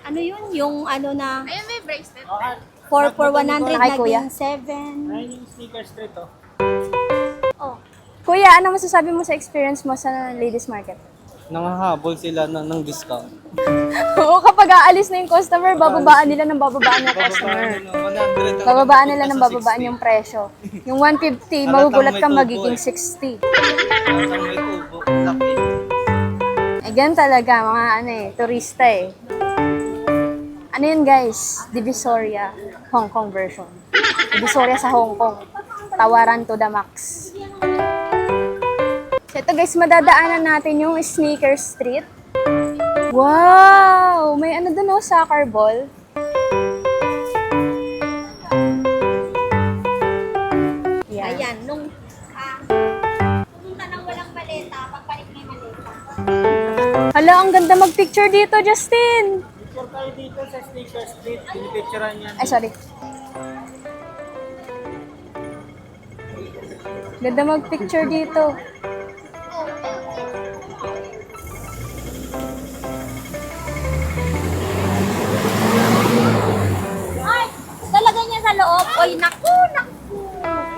ano yun? Yung ano na Ayun, may bracelet. 4 for 100 Kay kuya. naging 7. Ay, yung sneakers straight oh. Oh. Kuya, ano masasabi mo sa experience mo sa ladies market? Nangahabol sila ng discount. Oo, kapag pag aalis na yung customer, bababaan nila ng bababaan yung customer. Bababaan nila ng bababaan yung presyo. Yung 150, magugulat ka magiging 60. May tubo. Laki. Eh, ganun talaga, mga ano eh, turista eh. Ano yun guys? Divisoria, Hong Kong version. Divisoria sa Hong Kong. Tawaran to the max. So ito guys, madadaanan natin yung Sneaker Street. Wow! May ano dun oh, soccer ball. Yan. Ayan, nung pumunta ng walang maleta, pagbalik may maleta. Hala, ang ganda mag-picture dito, Justin! Picture tayo dito sa Sneaker Street. Pinipicturean yan. Ay, sorry. Ganda mag-picture dito. Ay, talaga niya sa loob. Oy, naku.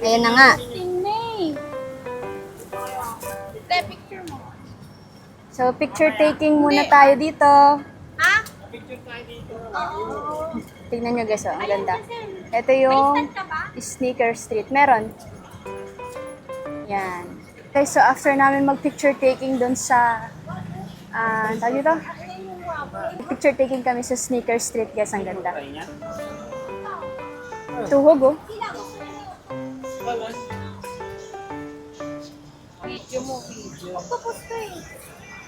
Ayan na nga. Tingnan eh. Picture mo. So, picture taking muna tayo dito. Ha? Tignan nyo guys, oh, ang ganda. Ito yung Ka ba? Sneaker Street. Meron. Yan. Okay, so after namin mag-picture taking doon sa, tawag dito? Picture taking kami sa Sneaker Street, guys. Ang ganda. Tuhog, oh.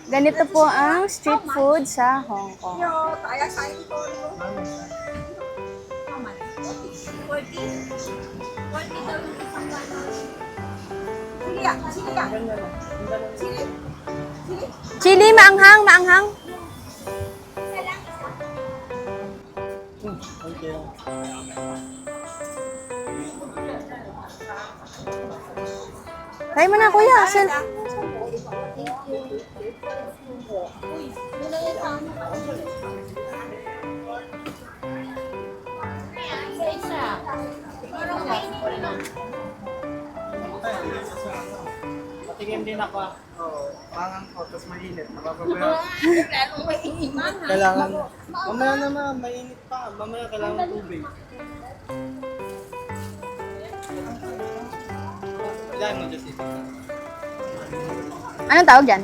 Ganito po ang street food sa Hong Kong. Chili, maanghang, maanghang. Try mo na, kuya. Patingin din ako. Oo. Pangang ko, tapos mainit. Nakapabaya. Kailangan. Mamaya naman, mainit pa. Mamaya kailangan tubig. Kailangan mo dyan ito. Anong tawag dyan?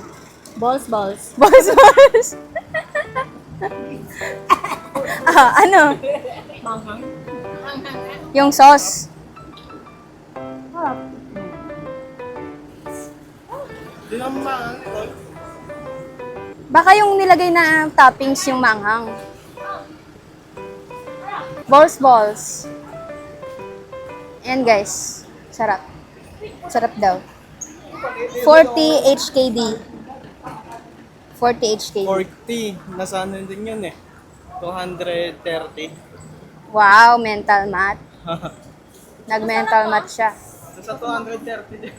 Balls. Balls. Ano? Yung sauce. Di naman maangat. Baka yung nilagay na toppings yung manghang. Balls. Ayan guys. Sarap. Sarap daw. 40 HKD. 40 HKD. 40. Nasa ano din yun eh. 230. Wow, mental math. Nag-mental math siya. Nasa 230 din.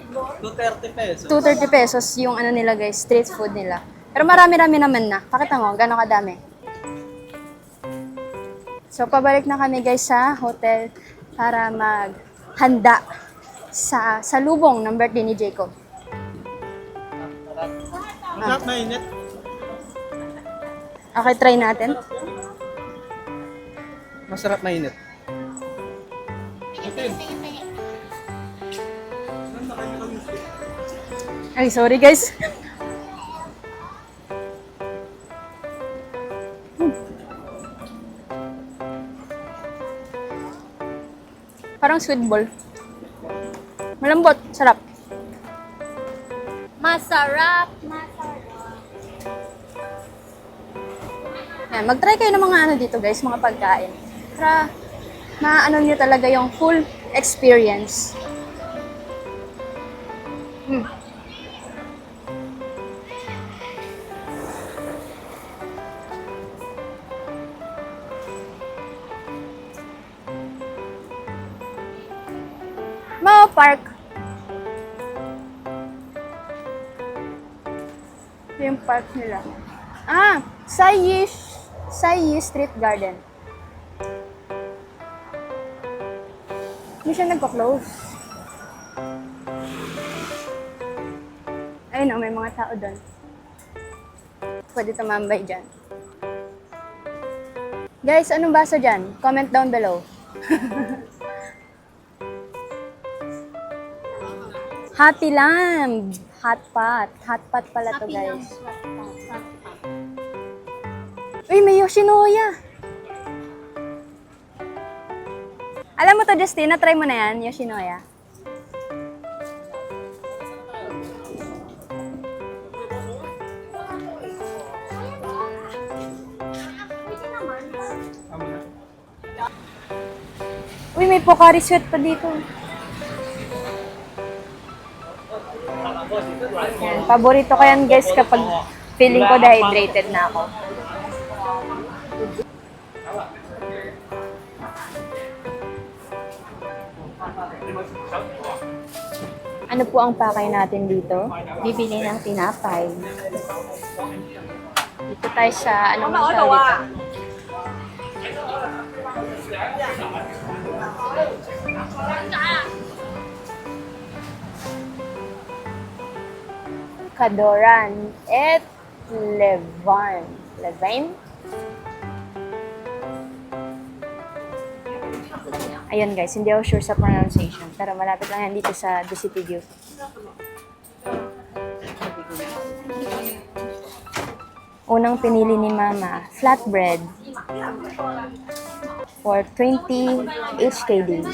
230 pesos. 230 pesos yung ano nila guys, street food nila. Pero marami-rami naman na. Pakita mo, gano'ng kadami. So, pabalik na kami guys sa hotel para maghanda sa salubong ng birthday ni Jacob. Masarap mainit. Okay, try natin. Masarap mainit. Ay, sorry guys. Parang sweet ball. Malambot, sarap. Masarap. Yan, mag-try kayo ng mga ano dito guys, mga pagkain. Para maano nyo talaga yung full experience. Mao Park. Ito yung park nila. Sai Street Garden. Hindi siya nagko-close. Ayun may mga tao doon. Pwede tumambay dyan. Guys, anong basa dyan? Comment down below. Happy Lamb. Hot pot. Hot pot pala to, guys. Uy, may Yoshinoya. Alam mo to, Justina, try mo na yan, Yoshinoya. Uy, may Pocari Sweat pa dito. Yan, paborito ko yan guys kapag feeling ko dehydrated na ako. Ano po ang pakay natin dito? Bibili ng tinapay. Dito tayo sa, anong tawag dito? Kadoran et Levan. Levain? Ayun guys, hindi ako sure sa pronunciation. Pero malapit lang yan dito sa The City View. Unang pinili ni Mama, flatbread. For 20 HKD.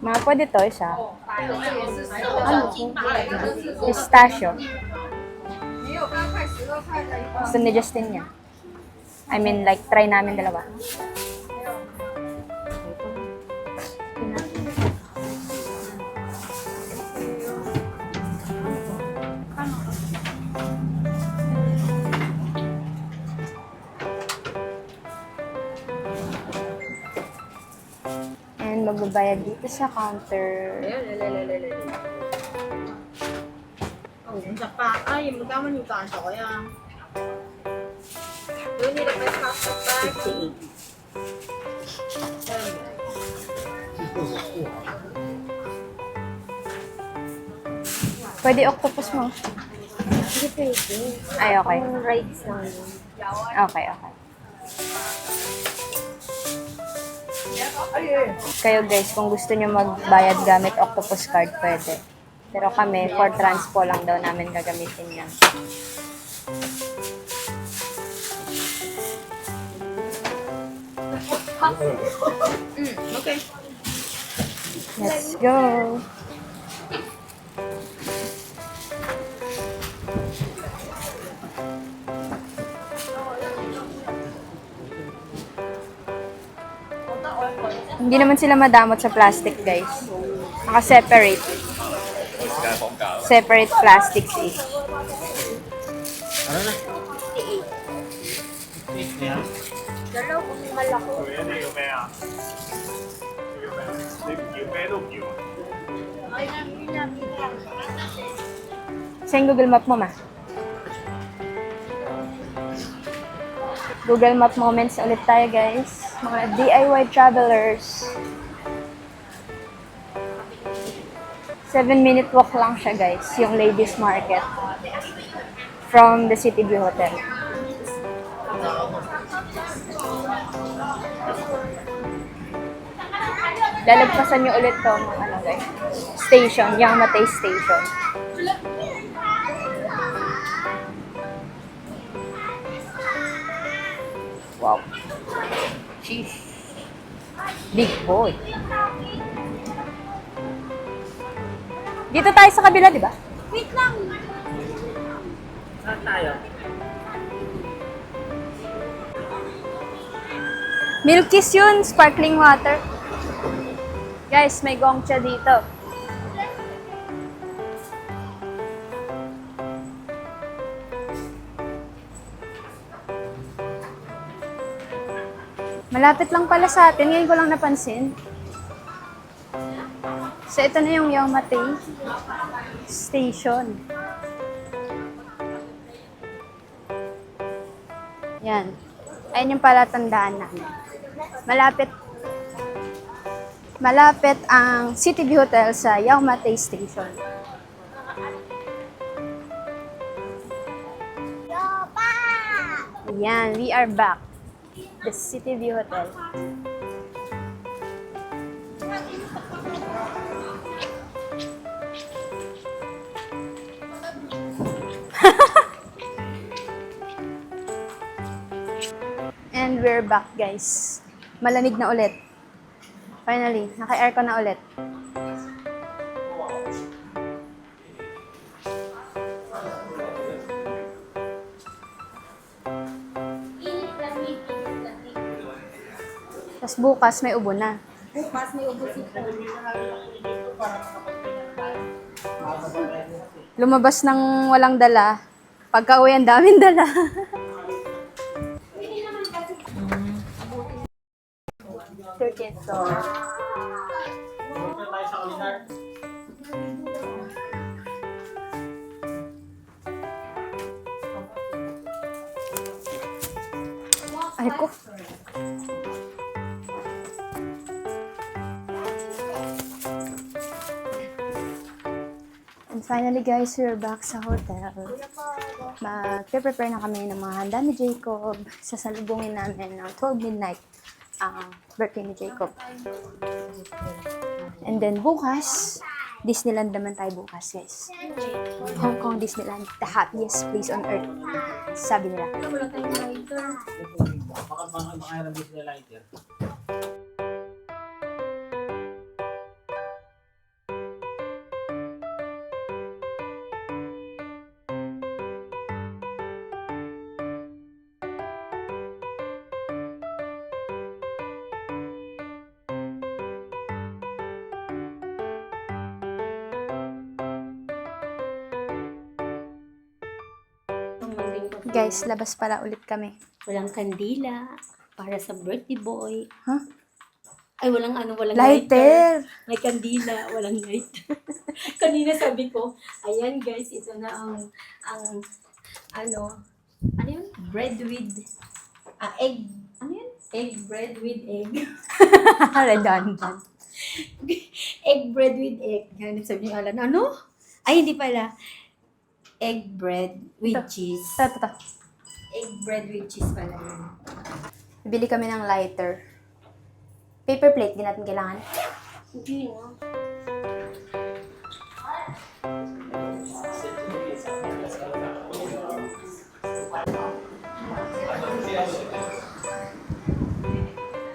Mga pwede to, isa. Ano? Pistachio. Gusto ni Justin niya. I mean, like, try namin dalawa. And magbabayad dito sa counter. Pwede octopus mo. Ay, okay. Rights lang. Okay, okay. Kayo guys, kung gusto nyo magbayad gamit octopus card, pwede. Pero kami, for transpo lang daw namin gagamitin yan. Okay. Let's go! Hindi naman sila madamot sa plastic, guys. Naka-separate. Separate plastics eh. Ano na? Yeah. Dalawang malaki. Sa Google Map mo, ma. Google Map moments ulit tayo, guys. Mga DIY travelers. 7-minute walk lang siya, guys. Yung Ladies Market. From the City View Hotel. Lalagpasan nyo ulit to, ano guys, station, Yamate Station. Wow. Jeez. Big boy. Dito tayo sa kabila, di ba? Wait lang. Saan tayo? Milky's yun, sparkling water. Guys, may gongcha dito. Malapit lang pala sa atin. Ngayon ko lang napansin. So, ito na yung Yamate Station. Yan. Ayun yung palatandaan namin. Malapit. Malapit ang City View Hotel sa Yaumate Station. Yan, we are back. The City View Hotel. And we're back, guys. Malamig na ulit. Finally, naka-aircon na ulit. Init lamig, init lamig. Tapos bukas may ubo na. Bukas may ubos ito. Lumabas ng walang dala. Pagka-uwi, ang daming dala. Pwede naman kasi. 13th floor. Punta tayo sa kulinar. Ay ko. And finally guys, we're back sa hotel. Mag-prepare na kami ng mga handa ni Jacob. Sasalubungin namin ng 12 midnight ang birthday ni Jacob. And then bukas, Disneyland naman tayo bukas guys. Hong Kong Disneyland, the happiest place on earth. Sabi nila. Wala tayong lighter. Baka makairam din sila lighter. Guys, labas pala ulit kami. Walang kandila para sa birthday boy. Huh? Ay, walang walang Lighter! May kandila, walang lighter. Kanina sabi ko, ayan guys, ito na ang ano yun? Bread with, egg, ano yun? Egg bread with egg. Redundant. Egg bread with egg. Yan, sabi niyo, Alan, ano? Ay, hindi pala. Egg bread with cheese. Ito. Egg bread with cheese pala yun. Bili kami ng lighter. Paper plate, di natin kailangan. Hindi na.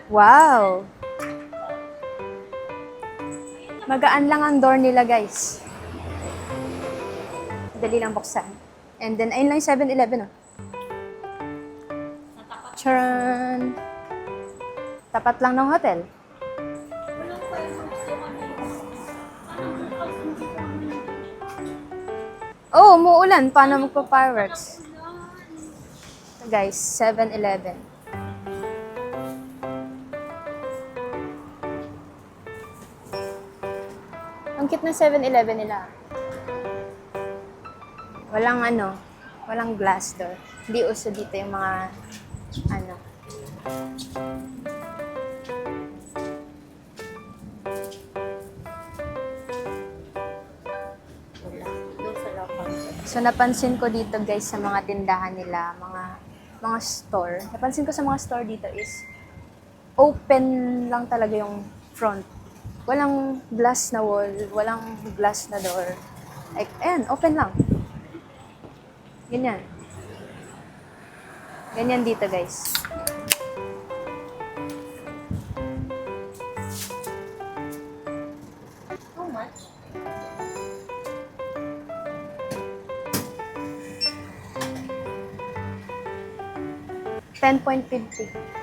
Wow! Magaan lang ang door nila, guys. Dali lang buksan. And then, ayun lang yung 7-Eleven, oh. Charan! Tapat lang ng hotel. Oh, umuulan. Paano magpa-fireworks? Ito, guys, 7-Eleven. Ang cute ng 7-Eleven nila. Walang glass door. Hindi uso dito yung mga, So, napansin ko dito guys sa mga tindahan nila, mga store. Napansin ko sa mga store dito is open lang talaga yung front. Walang glass na wall, walang glass na door. Like, ayan, open lang. Ganyan. Ganyan dito guys. How much? $10.50.